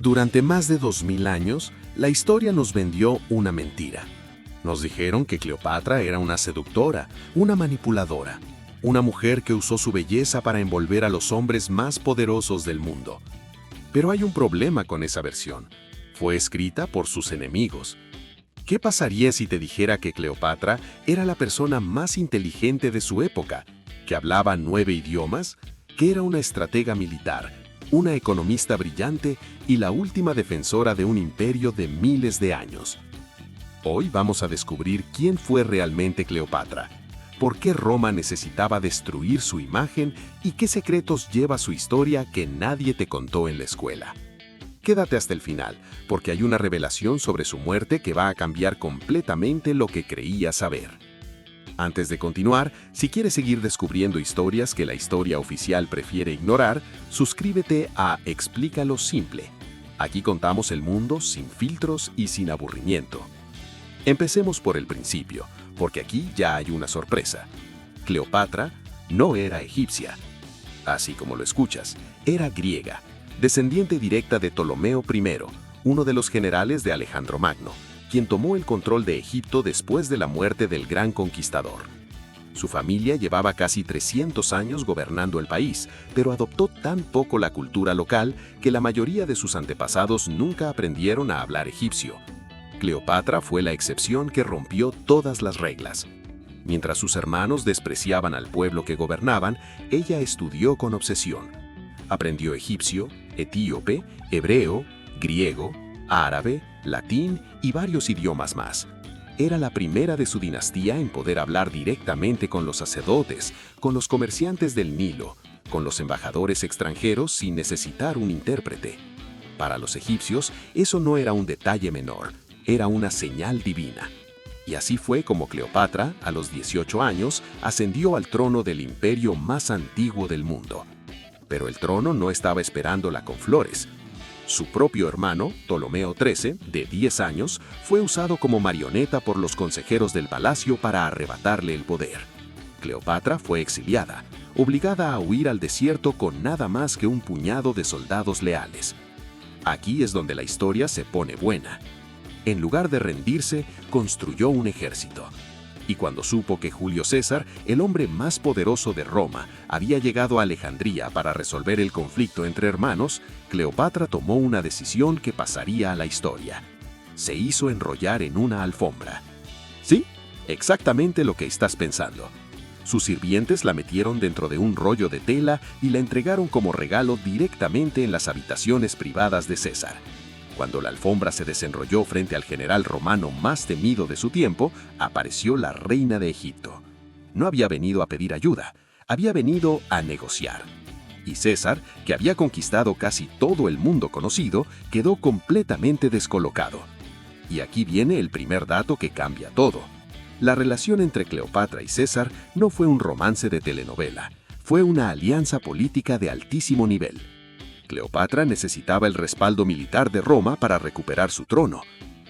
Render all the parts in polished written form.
Durante más de 2000 años, la historia nos vendió una mentira. Nos dijeron que Cleopatra era una seductora, una manipuladora, una mujer que usó su belleza para envolver a los hombres más poderosos del mundo. Pero hay un problema con esa versión. Fue escrita por sus enemigos. ¿Qué pasaría si te dijera que Cleopatra era la persona más inteligente de su época, que hablaba 9 idiomas, que era una estratega militar, una economista brillante y la última defensora de un imperio de miles de años? Hoy vamos a descubrir quién fue realmente Cleopatra, por qué Roma necesitaba destruir su imagen y qué secretos lleva su historia que nadie te contó en la escuela. Quédate hasta el final, porque hay una revelación sobre su muerte que va a cambiar completamente lo que creías saber. Antes de continuar, si quieres seguir descubriendo historias que la historia oficial prefiere ignorar, suscríbete a Explícalo Simple. Aquí contamos el mundo sin filtros y sin aburrimiento. Empecemos por el principio, porque aquí ya hay una sorpresa. Cleopatra no era egipcia. Así como lo escuchas, era griega, descendiente directa de Ptolomeo I, uno de los generales de Alejandro Magno, quien tomó el control de Egipto después de la muerte del gran conquistador. Su familia llevaba casi 300 años gobernando el país, pero adoptó tan poco la cultura local que la mayoría de sus antepasados nunca aprendieron a hablar egipcio. Cleopatra fue la excepción que rompió todas las reglas. Mientras sus hermanos despreciaban al pueblo que gobernaban, ella estudió con obsesión. Aprendió egipcio, etíope, hebreo, griego, árabe, latín y varios idiomas más. Era la primera de su dinastía en poder hablar directamente con los sacerdotes, con los comerciantes del Nilo, con los embajadores extranjeros sin necesitar un intérprete. Para los egipcios, eso no era un detalle menor, era una señal divina. Y así fue como Cleopatra, a los 18 años, ascendió al trono del imperio más antiguo del mundo. Pero el trono no estaba esperándola con flores. Su propio hermano, Ptolomeo XIII, de 10 años, fue usado como marioneta por los consejeros del palacio para arrebatarle el poder. Cleopatra fue exiliada, obligada a huir al desierto con nada más que un puñado de soldados leales. Aquí es donde la historia se pone buena. En lugar de rendirse, construyó un ejército. Y cuando supo que Julio César, el hombre más poderoso de Roma, había llegado a Alejandría para resolver el conflicto entre hermanos, Cleopatra tomó una decisión que pasaría a la historia. Se hizo enrollar en una alfombra. Sí, exactamente lo que estás pensando. Sus sirvientes la metieron dentro de un rollo de tela y la entregaron como regalo directamente en las habitaciones privadas de César. Cuando la alfombra se desenrolló frente al general romano más temido de su tiempo, apareció la reina de Egipto. No había venido a pedir ayuda, había venido a negociar. Y César, que había conquistado casi todo el mundo conocido, quedó completamente descolocado. Y aquí viene el primer dato que cambia todo. La relación entre Cleopatra y César no fue un romance de telenovela, fue una alianza política de altísimo nivel. Cleopatra necesitaba el respaldo militar de Roma para recuperar su trono.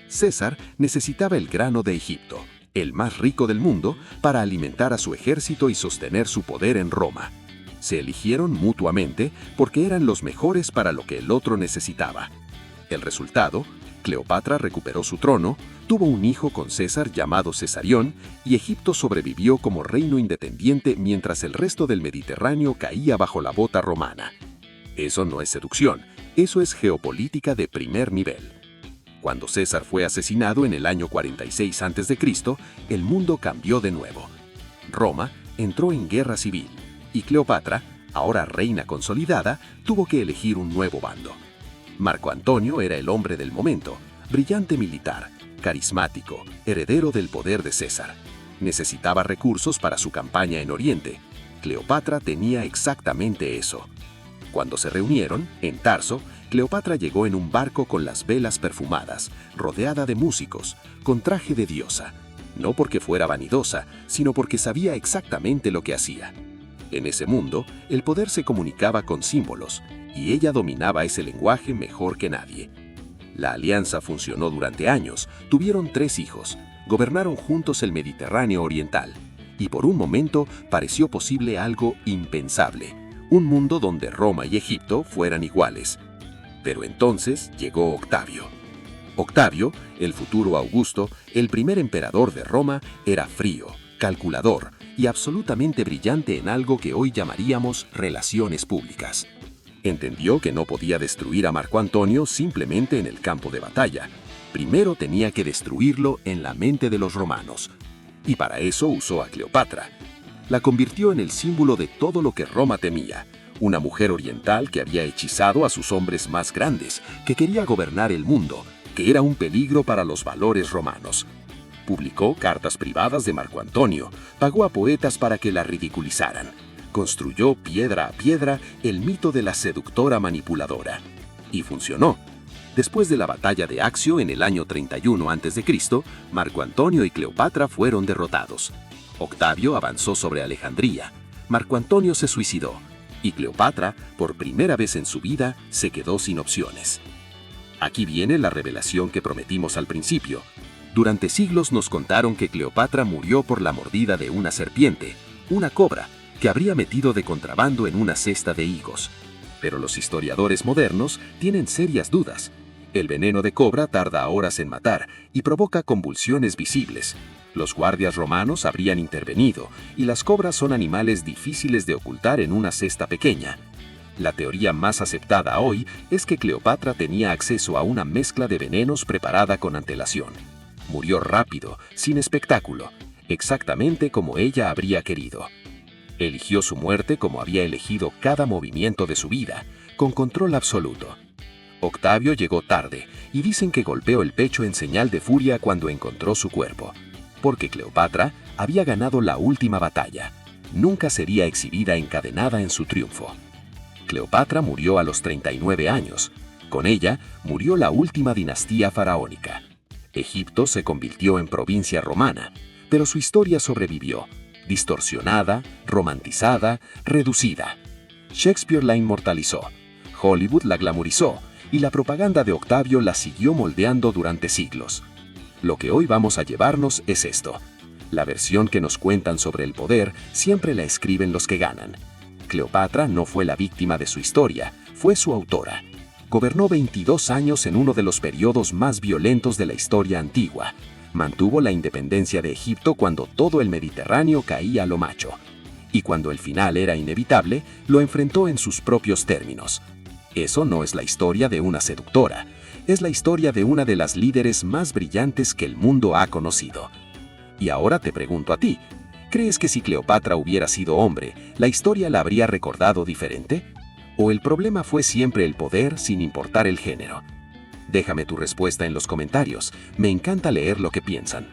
César necesitaba el grano de Egipto, el más rico del mundo, para alimentar a su ejército y sostener su poder en Roma. Se eligieron mutuamente porque eran los mejores para lo que el otro necesitaba. El resultado, Cleopatra recuperó su trono, tuvo un hijo con César llamado Cesarión, y Egipto sobrevivió como reino independiente mientras el resto del Mediterráneo caía bajo la bota romana. Eso no es seducción, eso es geopolítica de primer nivel. Cuando César fue asesinado en el año 46 a.C., el mundo cambió de nuevo. Roma entró en guerra civil y Cleopatra, ahora reina consolidada, tuvo que elegir un nuevo bando. Marco Antonio era el hombre del momento, brillante militar, carismático, heredero del poder de César. Necesitaba recursos para su campaña en Oriente. Cleopatra tenía exactamente eso. Cuando se reunieron, en Tarso, Cleopatra llegó en un barco con las velas perfumadas, rodeada de músicos, con traje de diosa. No porque fuera vanidosa, sino porque sabía exactamente lo que hacía. En ese mundo, el poder se comunicaba con símbolos, y ella dominaba ese lenguaje mejor que nadie. La alianza funcionó durante años, tuvieron 3 hijos, gobernaron juntos el Mediterráneo oriental, y por un momento pareció posible algo impensable. Un mundo donde Roma y Egipto fueran iguales. Pero entonces llegó Octavio. Octavio, el futuro Augusto, el primer emperador de Roma, era frío, calculador y absolutamente brillante en algo que hoy llamaríamos relaciones públicas. Entendió que no podía destruir a Marco Antonio simplemente en el campo de batalla. Primero tenía que destruirlo en la mente de los romanos. Y para eso usó a Cleopatra. La convirtió en el símbolo de todo lo que Roma temía. Una mujer oriental que había hechizado a sus hombres más grandes, que quería gobernar el mundo, que era un peligro para los valores romanos. Publicó cartas privadas de Marco Antonio, pagó a poetas para que la ridiculizaran. Construyó piedra a piedra el mito de la seductora manipuladora. Y funcionó. Después de la batalla de Accio en el año 31 a.C., Marco Antonio y Cleopatra fueron derrotados. Octavio avanzó sobre Alejandría, Marco Antonio se suicidó, y Cleopatra, por primera vez en su vida, se quedó sin opciones. Aquí viene la revelación que prometimos al principio. Durante siglos nos contaron que Cleopatra murió por la mordida de una serpiente, una cobra, que habría metido de contrabando en una cesta de higos. Pero los historiadores modernos tienen serias dudas. El veneno de cobra tarda horas en matar y provoca convulsiones visibles. Los guardias romanos habrían intervenido, y las cobras son animales difíciles de ocultar en una cesta pequeña. La teoría más aceptada hoy es que Cleopatra tenía acceso a una mezcla de venenos preparada con antelación. Murió rápido, sin espectáculo, exactamente como ella habría querido. Eligió su muerte como había elegido cada movimiento de su vida, con control absoluto. Octavio llegó tarde y dicen que golpeó el pecho en señal de furia cuando encontró su cuerpo, porque Cleopatra había ganado la última batalla. Nunca sería exhibida encadenada en su triunfo. Cleopatra murió a los 39 años. Con ella murió la última dinastía faraónica. Egipto se convirtió en provincia romana, pero su historia sobrevivió, distorsionada, romantizada, reducida. Shakespeare la inmortalizó, Hollywood la glamorizó y la propaganda de Octavio la siguió moldeando durante siglos. Lo que hoy vamos a llevarnos es esto. La versión que nos cuentan sobre el poder siempre la escriben los que ganan. Cleopatra no fue la víctima de su historia, fue su autora. Gobernó 22 años en uno de los periodos más violentos de la historia antigua. Mantuvo la independencia de Egipto cuando todo el Mediterráneo caía a lo macho. Y cuando el final era inevitable, lo enfrentó en sus propios términos. Eso no es la historia de una seductora, es la historia de una de las líderes más brillantes que el mundo ha conocido. Y ahora te pregunto a ti, ¿crees que si Cleopatra hubiera sido hombre, la historia la habría recordado diferente? ¿O el problema fue siempre el poder sin importar el género? Déjame tu respuesta en los comentarios, me encanta leer lo que piensan.